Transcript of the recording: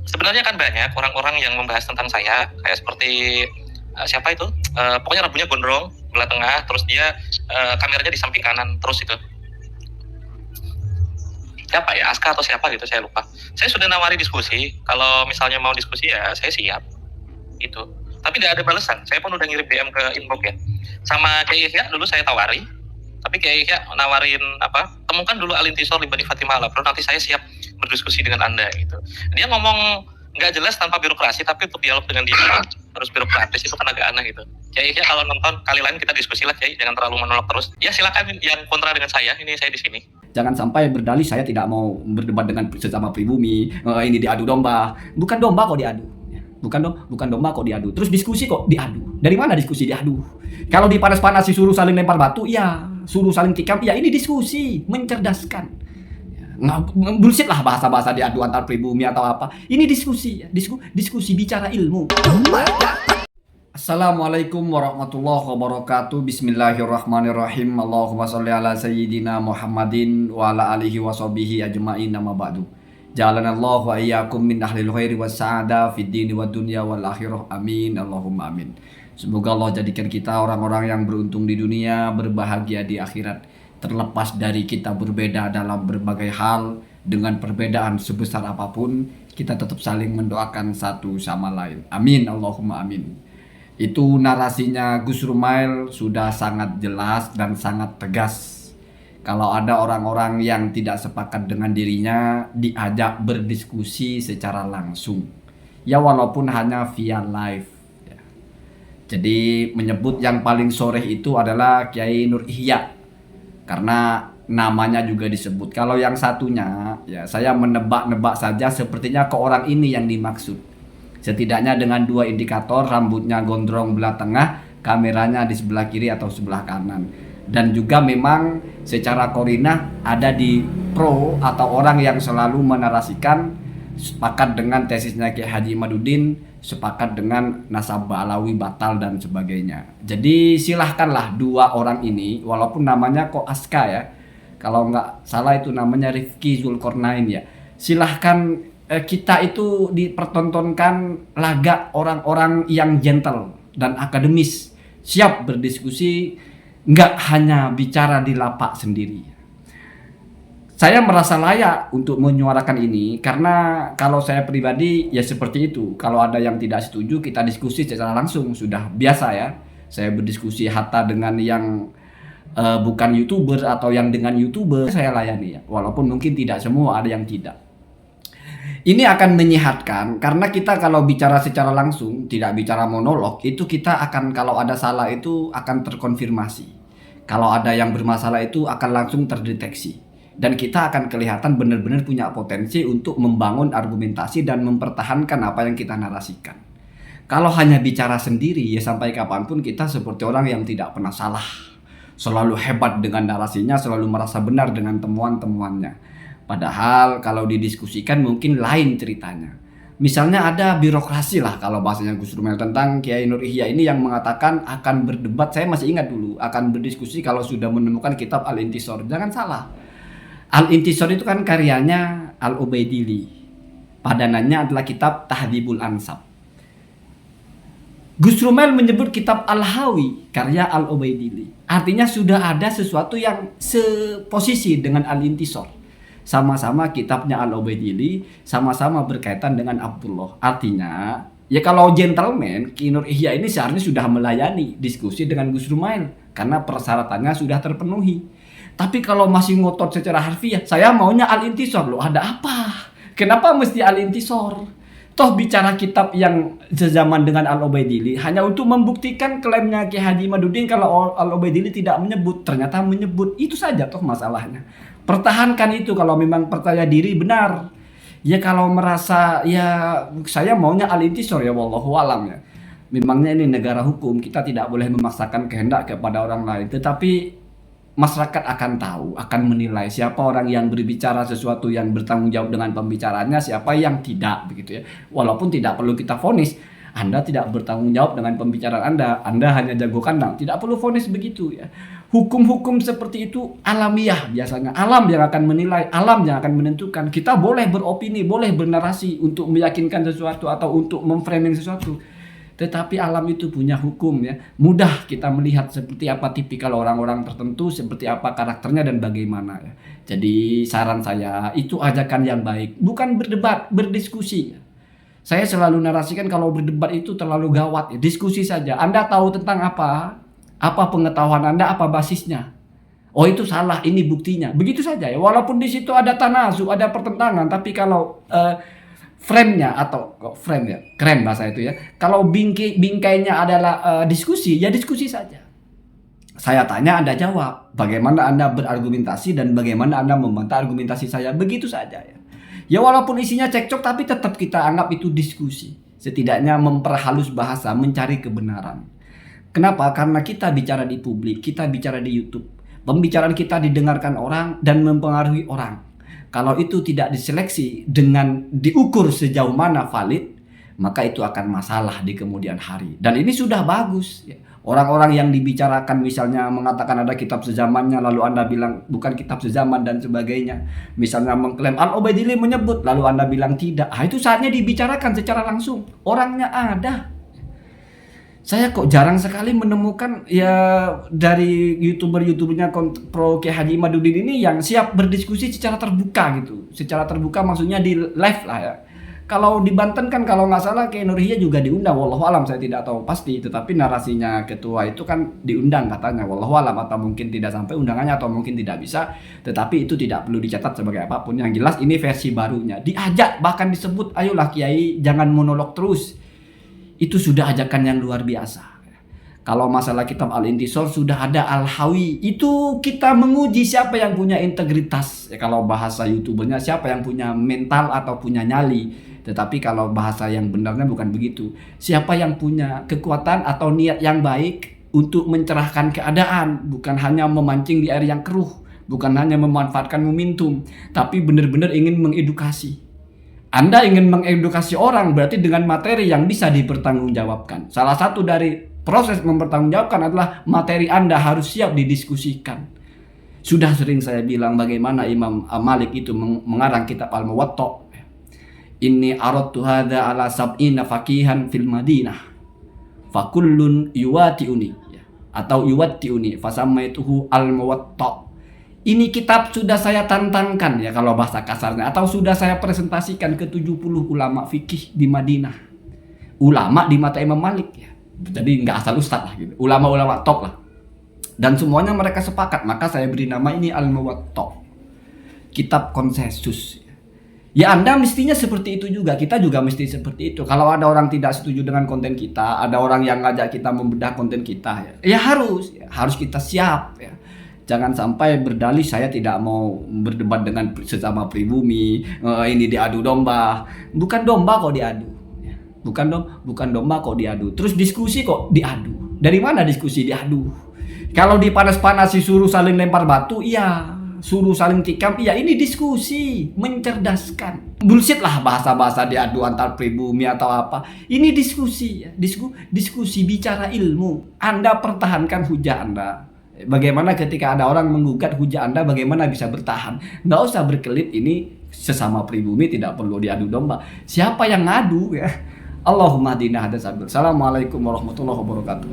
Sebenarnya kan banyak orang-orang yang membahas tentang saya, kayak seperti siapa itu? Pokoknya rambutnya gondrong, belah tengah, terus dia kameranya di samping kanan, terus itu. Siapa ya? Aska atau siapa gitu, saya lupa. Saya sudah nawari diskusi, kalau misalnya mau diskusi ya saya siap. Itu. Tapi nggak ada balasan. Saya pun udah ngirim DM ke inbox ya. Sama Kiai Yahya dulu saya tawari, tapi Kiai Yahya nawarin apa? Temukan dulu Al-Intisor Libani Fatimah Al Afro, nanti saya siap berdiskusi dengan Anda gitu. Dia ngomong nggak jelas tanpa birokrasi, tapi untuk dialog dengan dia harus birokratis, itu kan agak aneh gitu. Kiai Yahya kalau nonton kali lain kita diskusi lah Kiai, jangan terlalu menolak terus. Ya silakan yang kontra dengan saya, ini saya di sini. Jangan sampai berdalih saya tidak mau berdebat dengan sesama pribumi, ini diadu domba. Bukan domba kok diadu. Bukan domba kok diadu. Terus diskusi kok diadu. Dari mana diskusi diadu? Kalau dipanas-panasi suruh saling lempar batu, ya. Suruh saling tikam, ya ini diskusi, mencerdaskan. Bullshit lah bahasa-bahasa diadu antar pribumi atau apa. Ini diskusi, diskusi bicara ilmu. Assalamualaikum warahmatullahi wabarakatuh. Bismillahirrahmanirrahim. Allahumma sholli ala sayyidina Muhammadin wa ala alihi wa sahbihi ajma'in, amma ba'du. Jalanallahu wa iyyakum min ahlil khairi was sa'ada fid dini wad dunya wal akhirah. Amin. Allahumma amin. Semoga Allah jadikan kita orang-orang yang beruntung di dunia, berbahagia di akhirat. Terlepas dari kita berbeda dalam berbagai hal, dengan perbedaan sebesar apapun, kita tetap saling mendoakan satu sama lain. Amin. Allahumma amin. Itu narasinya Gus Rumail sudah sangat jelas dan sangat tegas. Kalau ada orang-orang yang tidak sepakat dengan dirinya, diajak berdiskusi secara langsung. Ya walaupun hanya via live. Ya. Jadi menyebut yang paling sore itu adalah Kiai Nur Ihya. Karena namanya juga disebut. Kalau yang satunya, ya saya menebak-nebak saja sepertinya ke orang ini yang dimaksud. Setidaknya dengan dua indikator, rambutnya gondrong belah tengah, kameranya di sebelah kiri atau sebelah kanan. Dan juga memang secara korinah ada di pro atau orang yang selalu menarasikan sepakat dengan tesisnya Kiai Haji Imaduddin, sepakat dengan nasabah Alawi batal dan sebagainya. Jadi silahkanlah dua orang ini, walaupun namanya kok Aska ya, kalau nggak salah itu namanya Rifki Zulkarnain ya. Silahkan kita itu dipertontonkan laga orang-orang yang gentle dan akademis, siap berdiskusi, nggak hanya bicara di lapak sendiri. Saya merasa layak untuk menyuarakan ini karena kalau saya pribadi ya seperti itu. Kalau ada yang tidak setuju, kita diskusi secara langsung, sudah biasa ya. Saya berdiskusi hatta dengan yang bukan YouTuber atau yang dengan YouTuber, saya layani ya. Walaupun mungkin tidak semua, ada yang tidak. Ini akan menyehatkan karena kita kalau bicara secara langsung, tidak bicara monolog, itu kita akan kalau ada salah itu akan terkonfirmasi. Kalau ada yang bermasalah itu akan langsung terdeteksi. Dan kita akan kelihatan benar-benar punya potensi untuk membangun argumentasi dan mempertahankan apa yang kita narasikan. Kalau hanya bicara sendiri, ya sampai kapanpun kita seperti orang yang tidak pernah salah. Selalu hebat dengan narasinya, selalu merasa benar dengan temuan-temuannya. Padahal kalau didiskusikan mungkin lain ceritanya. Misalnya ada birokrasi lah kalau bahasanya Gus Rumail tentang Kiai Nur Ihya ini yang mengatakan akan berdebat. Saya masih ingat dulu akan berdiskusi kalau sudah menemukan kitab Al-Intisor. Jangan salah. Al-Intisor itu kan karyanya Al-Ubaidili. Padanannya adalah kitab Tahdhibul Ansab. Gus Rumail menyebut kitab Al-Hawi karya Al-Ubaidili. Artinya sudah ada sesuatu yang seposisi dengan Al-Intisor. Sama-sama kitabnya Al-Ubaidili, sama-sama berkaitan dengan Abdullah. Artinya, ya kalau gentleman, Kiai Nur Ihya ini seharusnya sudah melayani diskusi dengan Gus Rumail karena persyaratannya sudah terpenuhi. Tapi kalau masih ngotot secara harfiah, saya maunya Al-Intisor. Loh, ada apa? Kenapa mesti Al-Intisor? Toh bicara kitab yang sezaman dengan Al-Ubaidili hanya untuk membuktikan klaimnya Kiai Haji Imaduddin kalau Al-Ubaidili tidak menyebut, ternyata menyebut. Itu saja toh masalahnya. Pertahankan itu kalau memang percaya diri benar. Ya kalau merasa ya saya maunya Al-Intisor ya wallahu alam ya. Memangnya ini negara hukum, kita tidak boleh memaksakan kehendak kepada orang lain. Tetapi masyarakat akan tahu, akan menilai siapa orang yang berbicara sesuatu yang bertanggung jawab dengan pembicaranya, siapa yang tidak begitu ya. Walaupun tidak perlu kita vonis Anda tidak bertanggung jawab dengan pembicaraan Anda hanya jago kandang, tidak perlu vonis begitu ya. Hukum-hukum seperti itu alamiah biasanya. Alam yang akan menilai, alam yang akan menentukan. Kita boleh beropini, boleh bernarasi untuk meyakinkan sesuatu atau untuk memframing sesuatu. Tetapi alam itu punya hukum ya. Mudah kita melihat seperti apa tipikal orang-orang tertentu, seperti apa karakternya dan bagaimana ya. Jadi saran saya itu ajakan yang baik, bukan berdebat, berdiskusi. Saya selalu narasikan kalau berdebat itu terlalu gawat ya. Diskusi saja. Anda tahu tentang apa? Apa pengetahuan Anda, apa basisnya? Oh itu salah, ini buktinya. Begitu saja ya. Walaupun di situ ada tanazu, ada pertentangan, tapi kalau frame-nya atau frame ya, keren bahasa itu ya. Kalau bingkainya adalah diskusi, ya diskusi saja. Saya tanya, Anda jawab. Bagaimana Anda berargumentasi dan bagaimana Anda membantah argumentasi saya. Begitu saja ya. Ya walaupun isinya cekcok, tapi tetap kita anggap itu diskusi. Setidaknya memperhalus bahasa, mencari kebenaran. Kenapa? Karena kita bicara di publik, kita bicara di YouTube. Pembicaraan kita didengarkan orang dan mempengaruhi orang. Kalau itu tidak diseleksi dengan diukur sejauh mana valid, maka itu akan masalah di kemudian hari. Dan ini sudah bagus. Orang-orang yang dibicarakan misalnya mengatakan ada kitab sezamannya, lalu Anda bilang bukan kitab sezaman dan sebagainya. Misalnya mengklaim Al-Ubaidillah menyebut, lalu Anda bilang tidak. Itu saatnya dibicarakan secara langsung. Orangnya ada. Saya kok jarang sekali menemukan ya dari youtubernya pro Kiai Haji Imaduddin ini yang siap berdiskusi secara terbuka gitu. Secara terbuka maksudnya di live lah ya. Kalau di Banten kan kalau nggak salah Kiai Nurhiyah juga diundang. Wallahu alam, saya tidak tahu pasti. Tetapi narasinya ketua itu kan diundang katanya. Wallahu alam, atau mungkin tidak sampai undangannya atau mungkin tidak bisa. Tetapi itu tidak perlu dicatat sebagai apapun. Yang jelas ini versi barunya. Diajak bahkan disebut, ayolah Kiai jangan monolog terus. Itu sudah ajakan yang luar biasa. Kalau masalah kitab Al-Intisar sudah ada Al-Hawi. Itu kita menguji siapa yang punya integritas. Ya, kalau bahasa youtubernya siapa yang punya mental atau punya nyali. Tetapi kalau bahasa yang benarnya bukan begitu. Siapa yang punya kekuatan atau niat yang baik untuk mencerahkan keadaan. Bukan hanya memancing di air yang keruh. Bukan hanya memanfaatkan momentum. Tapi benar-benar ingin mengedukasi. Anda ingin mengedukasi orang berarti dengan materi yang bisa dipertanggungjawabkan. Salah satu dari proses mempertanggungjawabkan adalah materi Anda harus siap didiskusikan. Sudah sering saya bilang bagaimana Imam Malik itu mengarang kitab Al-Muwatta. Inni aradtu hadza ala sab'ina faqihan fil Madinah. Fakullun yuwati'uni atau yuwatti'uni fasammaituhu Al-Muwatta. Ini kitab sudah saya tantangkan ya kalau bahasa kasarnya, atau sudah saya presentasikan ke 70 ulama fikih di Madinah. Ulama di mata Imam Malik ya. Jadi nggak asal ustadz lah gitu. Ulama-ulama top lah. Dan semuanya mereka sepakat, maka saya beri nama ini Al-Muwatta. Kitab konsensus. Ya Anda mestinya seperti itu juga, kita juga mesti seperti itu. Kalau ada orang tidak setuju dengan konten kita, ada orang yang ngajak kita membedah konten kita ya harus kita siap ya. Jangan sampai berdalih saya tidak mau berdebat dengan sesama pribumi, ini diadu domba. Bukan domba kok diadu. Bukan domba kok diadu. Terus diskusi kok diadu. Dari mana diskusi diadu? Kalau dipanas-panasi suruh saling lempar batu, iya. Suruh saling tikam, iya. Ini diskusi, mencerdaskan. Bullshit lah bahasa-bahasa diadu antar pribumi atau apa. Ini diskusi ya. Diskusi bicara ilmu. Anda pertahankan hujah Anda. Bagaimana ketika ada orang menggugat hujah Anda, bagaimana bisa bertahan? Nggak usah berkelit, ini sesama pribumi tidak perlu diadu domba. Siapa yang ngadu ya? Allahumma hadina hadasabil. Assalamualaikum warahmatullahi wabarakatuh.